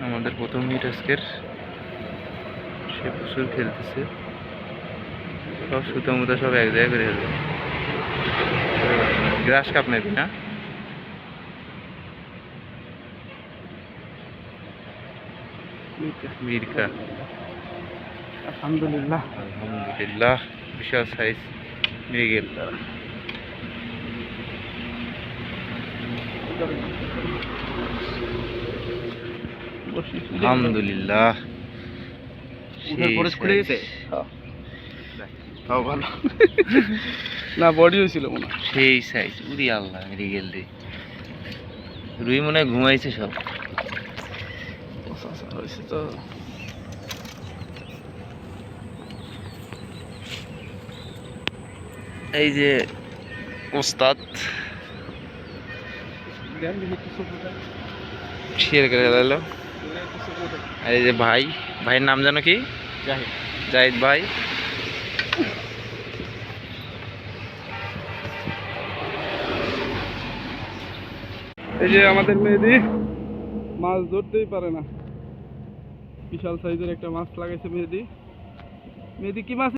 আমাদের প্রথম মিট আজকের। সে প্রচুর খেলতেছে, সব সুতো মুতো সব এক জায়গায় করে ফেলবে। গ্রাস কাপ নেবি না? মির্কা, আলহামদুলিল্লাহ। আলহামদুলিল্লাহ, বিশাল সাইজ মৃগেল। আলহামদুলিল্লাহ, খুলে গেছে। তাও ভালো না, বডি হয়েছিল মনে হয়। সেই সাইজ। উরি আল্লাহ, মৃগেল রে। রুই মনে হয় ঘুমাইছে সব। হয়েছে তো। এই যে ওস্তাদ শেয়ার করে গেল। আর এই যে ভাই, ভাইয়ের নাম জানো কি? জাহিদ ভাই। এই যে আমাদের মেহেদি মাছ ধরতেই পারে না, বিশাল সাইজের একটা মাছ লাগাইছে মেহেদি। মেহেদি কি মাছ?